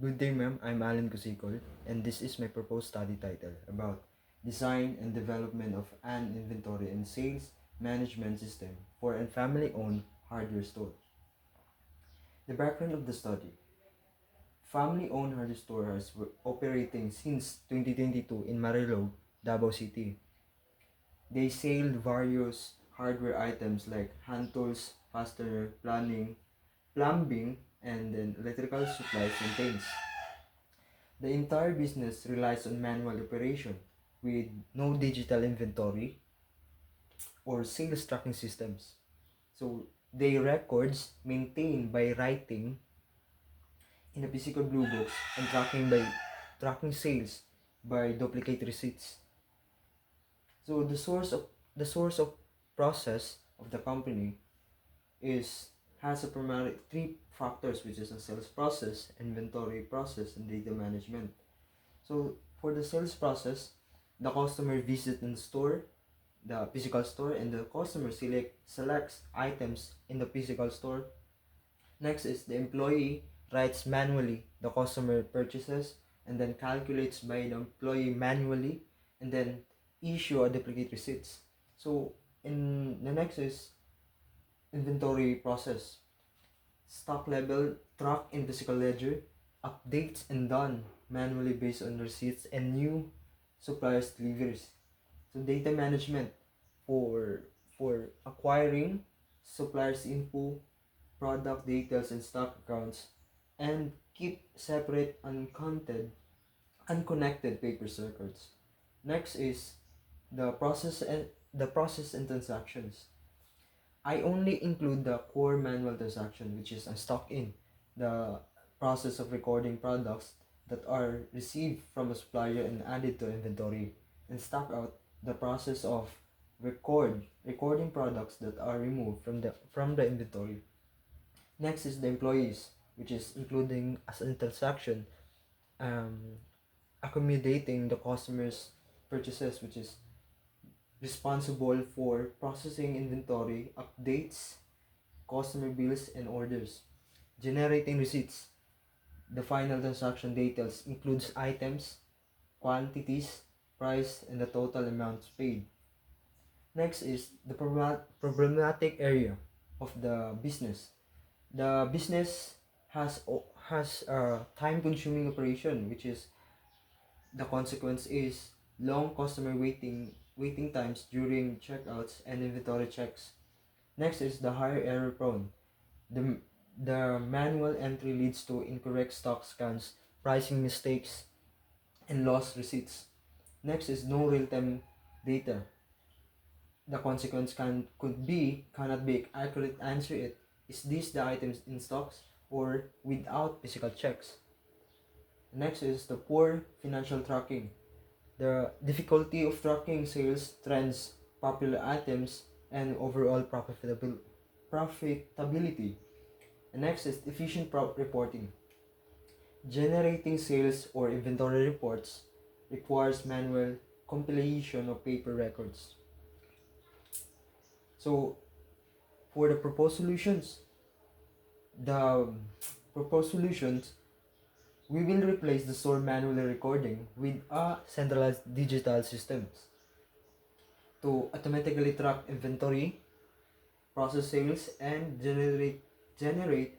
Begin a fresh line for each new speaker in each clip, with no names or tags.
Good day, ma'am. I'm Alan Cusikol, and this is my proposed study title about design and development of an inventory and sales management system for a family-owned hardware store. The background of the study: family-owned hardware stores were operating since 2022 in Marilog, Davao City. They sold various hardware items like hand tools, fastener, plumbing, and then electrical supplies and paints. The entire business relies on manual operation with no digital inventory or sales tracking systems. So their records maintained by writing in a physical blue box and tracking sales by duplicate receipts. So the source of process of the company is has a primary three factors, which is a sales process, inventory process, and data management. So for the sales process, the customer visits the store, the physical store, and the customer selects items in the physical store. Next is the employee writes manually the customer purchases and then calculates by the employee manually and then issue a duplicate receipts. So in the next is inventory process. Stock level tracked in physical ledger, updates and done manually based on receipts and new suppliers deliveries. So data management for acquiring suppliers info, product details and stock accounts, and keep separate unconnected paper records. Next is the process and transactions. I only include the core manual transaction, which is a stock in, the process of recording products that are received from a supplier and added to inventory, and stock out, the process of recording products that are removed from the inventory. Next is the employees, which is including as a transaction, um, accommodating the customer's purchases, which is responsible for processing inventory, updates, customer bills, and orders. Generating receipts. The final transaction details includes items, quantities, price, and the total amounts paid. Next is the problematic area of the business. The business has a time-consuming operation, which is the consequence is long customer waiting times during checkouts and inventory checks. Next is the higher error prone. The, the manual entry leads to incorrect stock scans, pricing mistakes, and lost receipts. Next is no real-time data. The consequence cannot be accurate answer it. Is this the items in stocks or without physical checks? Next is the poor financial tracking. The difficulty of tracking sales trends, popular items, and overall profitability. And next is efficient reporting. Generating sales or inventory reports requires manual compilation of paper records. So for the proposed solutions, we will replace the store manually recording with a centralized digital systems to automatically track inventory, process sales, and generate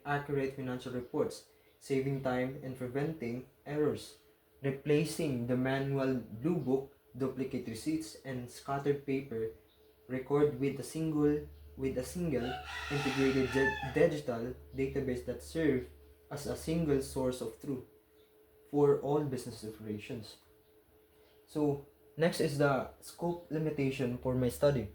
accurate financial reports, saving time and preventing errors. Replacing the manual blue book, duplicate receipts, and scattered paper record with a single integrated digital database that serve as a single source of truth for all business operations. So next is the scope limitation for my study.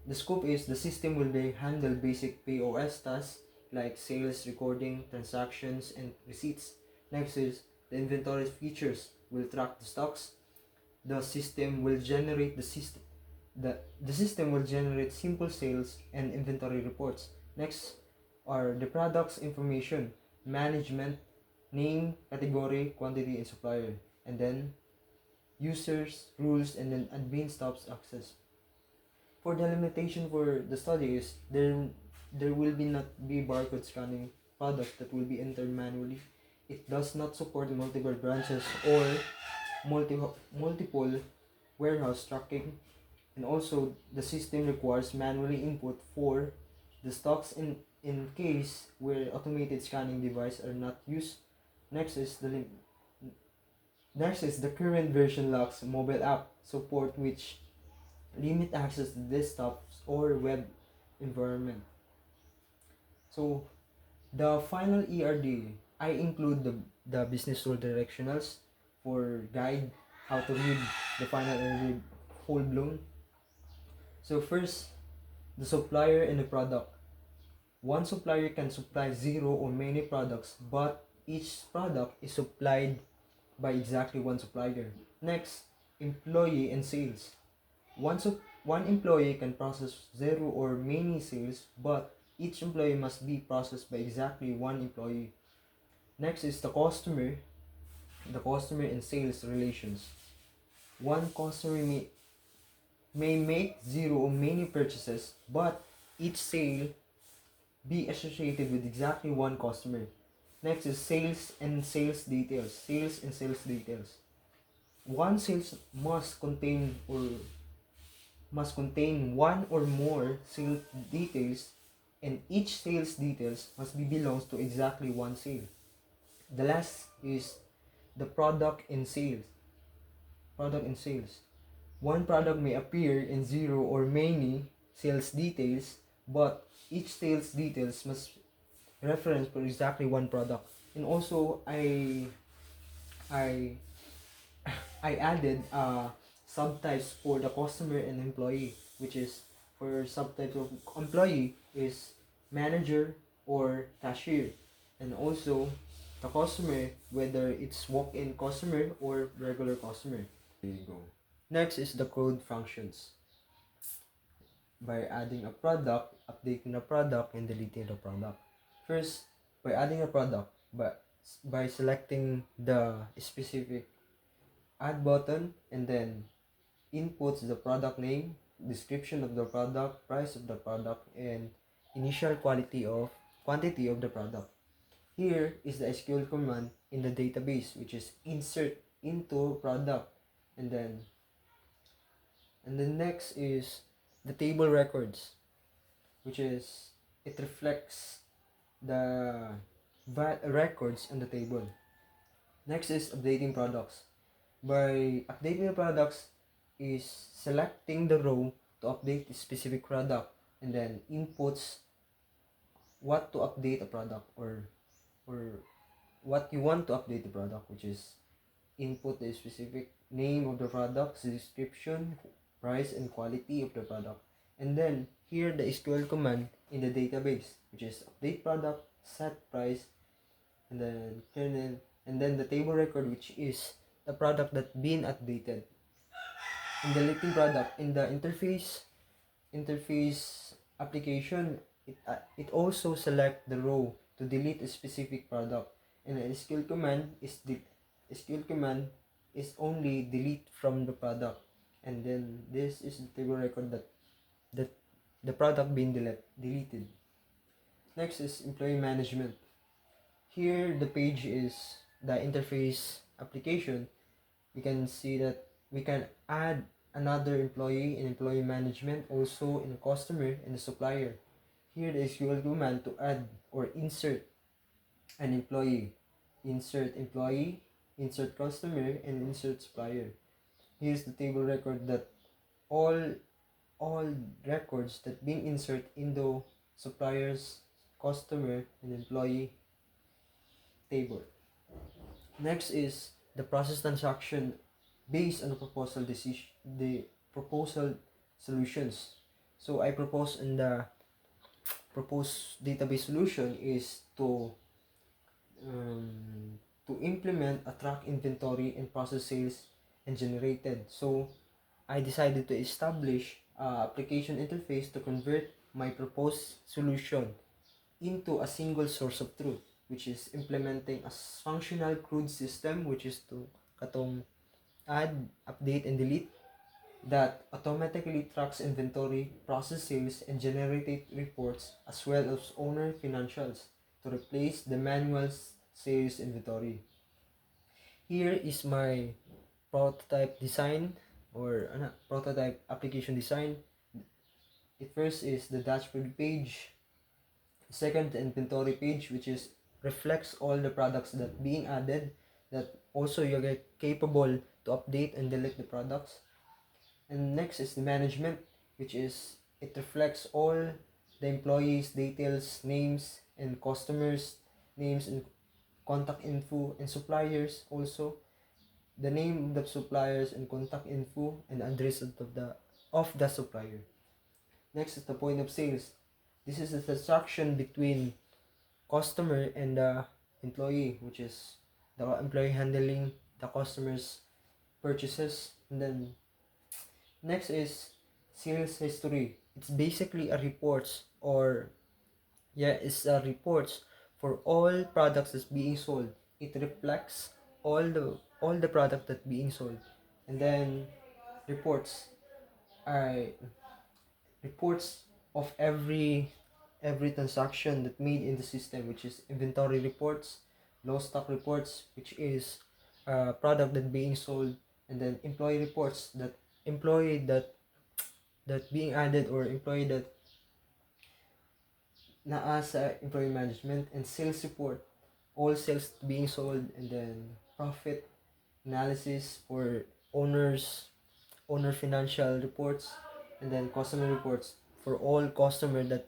The scope is the system will be handle basic POS tasks like sales, recording, transactions, and receipts. Next is the inventory features will track the stocks. The system will generate the system will generate simple sales and inventory reports. Next are the products information, management, name, category, quantity, and supplier. And then users, rules, and then admin stops access. For the limitation for the study is there will be not be barcode scanning products that will be entered manually. it does not support multiple branches or multiple warehouse tracking, and also the system requires manually input for the stocks in case where automated scanning devices are not used. Next is the current version lacks mobile app support, which limit access to desktops or web environment. So the final ERD, I include the business rule directionals for guide how to read the final ERD full blown. So first, the supplier and the product. One supplier can supply zero or many products, but each product is supplied by exactly one supplier. Next, employee and sales. One employee can process zero or many sales, but each employee must be processed by exactly one employee. Next is the customer and sales relations. One customer may make zero or many purchases, but each sale be associated with exactly one customer. Next is sales and sales details. Sales and sales details. One sales must contain one or more sales details, and each sales details must be belongs to exactly one sale. The last is the product and sales. Product and sales. One product may appear in zero or many sales details, but each sales details must reference for exactly one product. And also I I added subtypes for the customer and employee, which is for subtypes of employee is manager or cashier, and also the customer, whether it's walk-in customer or regular customer. There you go. Next is the code functions. By adding a product, updating the product, and deleting the product. First, by adding a product, by selecting the specific add button, and then inputs the product name, description of the product, price of the product, and initial quantity of the product. Here is the SQL command in the database, which is insert into product, and then next is the table records, which is it reflects the records in the table. Next is updating products. By updating the products is selecting the row to update the specific product, and then inputs what to update a product, or what you want to update the product, which is input the specific name of the product, description, price, and quality of the product. And then here the SQL command in the database, which is update product, set price, and then kernel, and then the table record, which is the product that been updated. In the deleting product, in the interface application, it also select the row to delete a specific product, and the SQL command is only delete from the product, and then this is the table record that the product being deleted. Next is employee management. Here the page is the interface application. We can see that we can add another employee in employee management, also in a customer and a supplier. Here the SQL command to add or insert an employee, insert employee, insert customer, and insert supplier. Here's the table record that all records that being insert into suppliers, customer, and employee table. Next is the process transaction based on the proposal solutions. So I propose in the proposed database solution is to implement a track inventory and process sales and generated. So I decided to establish a application interface to convert my proposed solution into a single source of truth, which is implementing a functional CRUD system, which is to katong add, update, and delete, that automatically tracks inventory, process sales, and generated reports, as well as owner financials, to replace the manual sales, inventory. Here is my prototype design or prototype application design. It first is the dashboard page. Second, the inventory page, which is reflects all the products that being added, that also you're capable to update and delete the products. And next is the management, which is it reflects all the employees details, names and customers names and contact info, and suppliers also the name of the suppliers and contact info and address of the supplier. Next is the point of sales. This is the transaction between customer and the employee, which is the employee handling the customer's purchases. And then next is sales history. It's basically a reports or it's a reports for all products that's being sold. It reflects all the product that being sold. And then reports are reports of every transaction that made in the system, which is inventory reports, low stock reports, which is product that being sold, and then employee reports, that employee that being added or employee that naa sa employee management, and sales report, all sales being sold, and then profit analysis for owner financial reports, and then customer reports for all customer that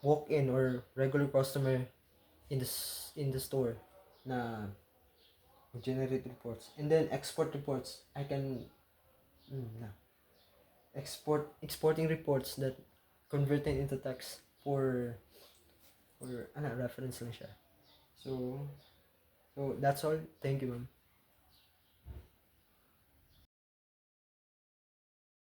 walk in or regular customer in the store na generate reports. And then export reports, I can exporting reports that converting into text for reference lang siya. So that's all. Thank you, ma'am.